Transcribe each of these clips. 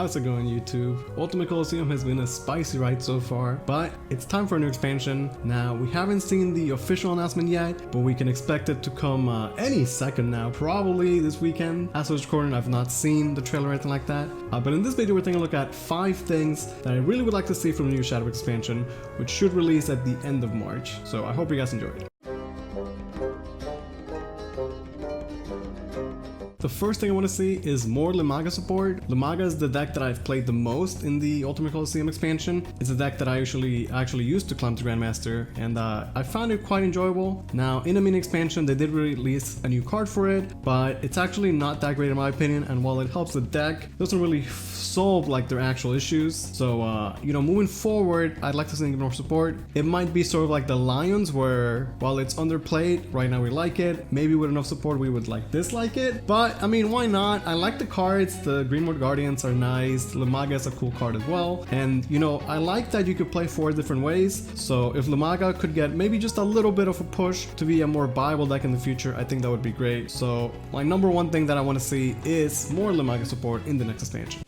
How's it going, YouTube? Ultimate Colosseum has been a spicy ride so far, but it's time for a new expansion. Now, we haven't seen the official announcement yet, but we can expect it to come any second now, probably this weekend. As I was recording, I've not seen the trailer or anything like that, but in this video we're taking a look at 5 things that I really would like to see from the new Shadowverse expansion, which should release at the end of March. So I hope you guys enjoy it. The first thing I want to see is more Lemma support. Lemma is the deck that I've played the most in the Ultimate Colosseum expansion. It's a deck that I actually used to climb to Grandmaster, and I found it quite enjoyable. Now, in the mini expansion, they did release a new card for it, but it's actually not that great in my opinion, and while it helps the deck, it doesn't really solve like their actual issues. So, you know, moving forward, I'd like to see more support. It might be sort of like the Lions, where while it's underplayed, right now we like it. Maybe with enough support, we would like dislike it, but I mean, why not? I like the cards. The Greenwood Guardians are nice. Lemma is a cool card as well. And, you know, I like that you could play 4 different ways. So if Lemma could get maybe just a little bit of a push to be a more viable deck in the future, I think that would be great. So my number one thing that I want to see is more Lemma support in the next expansion.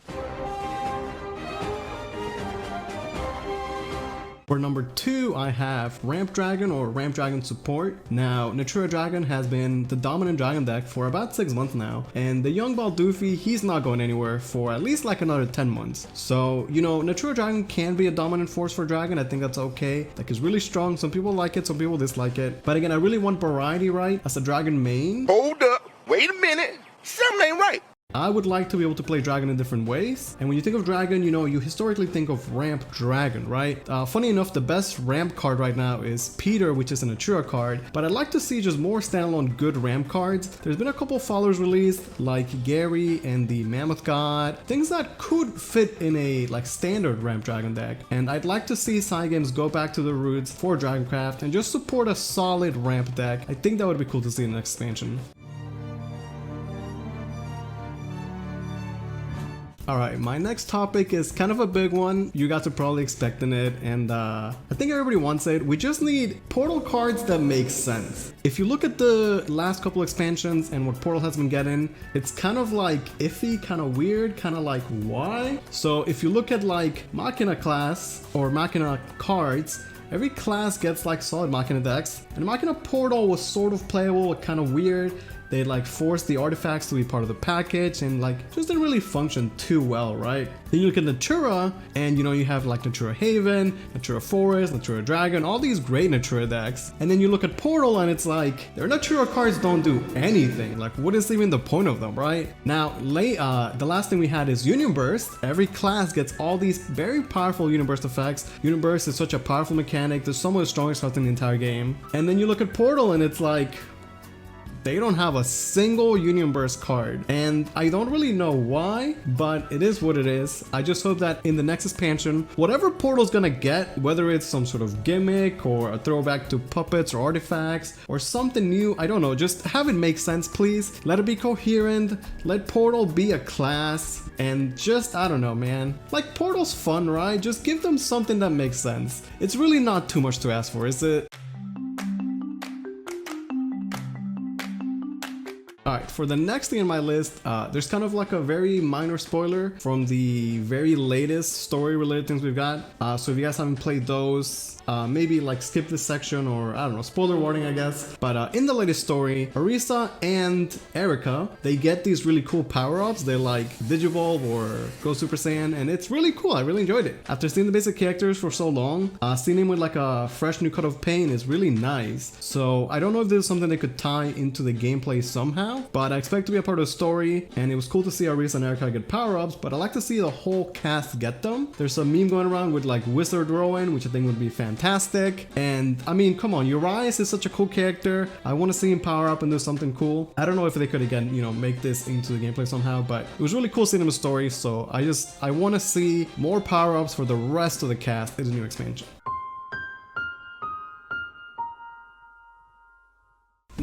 For number 2, I have Ramp Dragon or Ramp Dragon support. Now, Natura Dragon has been the dominant dragon deck for about 6 months now, and the young Baldufi, he's not going anywhere for at least like another 10 months. So, you know, Natura Dragon can be a dominant force for Dragon. I think that's okay. Like, it's really strong. Some people like it, some people dislike it. But again, I really want variety, right? As a Dragon main. Hold up, wait a minute, something ain't right. I would like to be able to play Dragon in different ways. And when you think of Dragon, you know, you historically think of Ramp Dragon, right? Funny enough, the best Ramp card right now is Peter, which is a Natura card. But I'd like to see just more standalone good Ramp cards. There's been a couple followers released, like Gary and the Mammoth God. Things that could fit in a like standard Ramp Dragon deck. And I'd like to see Cygames go back to the roots for Dragoncraft and just support a solid Ramp deck. I think that would be cool to see in the next expansion. Alright, my next topic is kind of a big one. You guys are probably expecting it, and I think everybody wants it. We just need Portal cards that make sense. If you look at the last couple expansions and what Portal has been getting, it's kind of like iffy, kind of weird, kind of like why? So if you look at like Machina class or Machina cards, every class gets like solid Machina decks, and Machina Portal was sort of playable, kind of weird. They like forced the artifacts to be part of the package and like just didn't really function too well, right? Then you look at Natura and you know you have like Natura Haven, Natura Forest, Natura Dragon, all these great Natura decks. And then you look at Portal and it's like their Natura cards don't do anything. Like what is even the point of them, right? Now, the last thing we had is Union Burst. Every class gets all these very powerful Union Burst effects. Union Burst is such a powerful mechanic. There's some of the strongest cards in the entire game. And then you look at Portal and it's like they don't have a single Union Burst card, and I don't really know why, but it is what it is. I just hope that in the next expansion, whatever Portal's gonna get, whether it's some sort of gimmick or a throwback to puppets or artifacts or something new, I don't know, just have it make sense, please. Let it be coherent, let Portal be a class, and just, I don't know, man. Like, Portal's fun, right? Just give them something that makes sense. It's really not too much to ask for, is it? Alright, for the next thing on my list, there's kind of like a very minor spoiler from the very latest story related things we've got. So if you guys haven't played those, maybe like skip this section, or I don't know, spoiler warning I guess. But in the latest story, Arisa and Erica, they get these really cool power-ups. They like Digivolve or go Super Saiyan, and it's really cool. I really enjoyed it. After seeing the basic characters for so long, seeing them with like a fresh new cut of paint is really nice. So I don't know if this is something they could tie into the gameplay somehow, but I expect to be a part of the story, and it was cool to see Arisa and Erica get power-ups, but I like to see the whole cast get them. There's a meme going around with like Wizard Rowan, which I think would be fantastic, and I mean, come on, Urias is such a cool character. I want to see him power up and do something cool. I don't know if they could, again, you know, make this into the gameplay somehow, but it was really cool seeing him in the story, so I want to see more power-ups for the rest of the cast in the new expansion.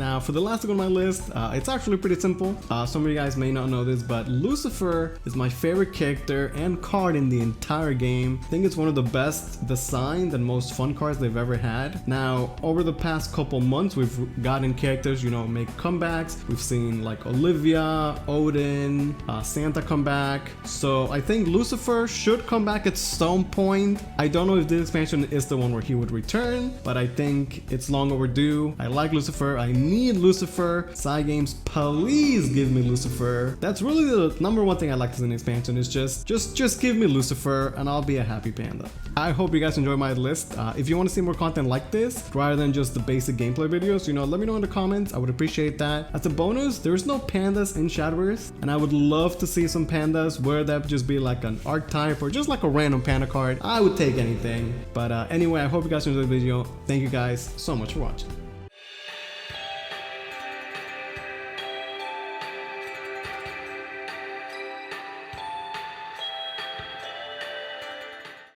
Now for the last thing on my list, it's actually pretty simple. Some of you guys may not know this, but Lucifer is my favorite character and card in the entire game. I think it's one of the best designed and most fun cards they've ever had. Now over the past couple months, we've gotten characters, you know, make comebacks. We've seen like Olivia, Odin, Santa come back. So I think Lucifer should come back at some point. I don't know if this expansion is the one where he would return, but I think it's long overdue. I like Lucifer. I need Lucifer. Cygames, please give me Lucifer. That's really the number one thing I like in an expansion is just give me Lucifer and I'll be a happy panda. I hope you guys enjoy my list. If you want to see more content like this, rather than just the basic gameplay videos, you know, let me know in the comments. I would appreciate that. As a bonus, there's no pandas in Shadowverse, and I would love to see some pandas, whether that just be like an archetype or just like a random panda card. I would take anything. But anyway, I hope you guys enjoyed the video. Thank you guys so much for watching.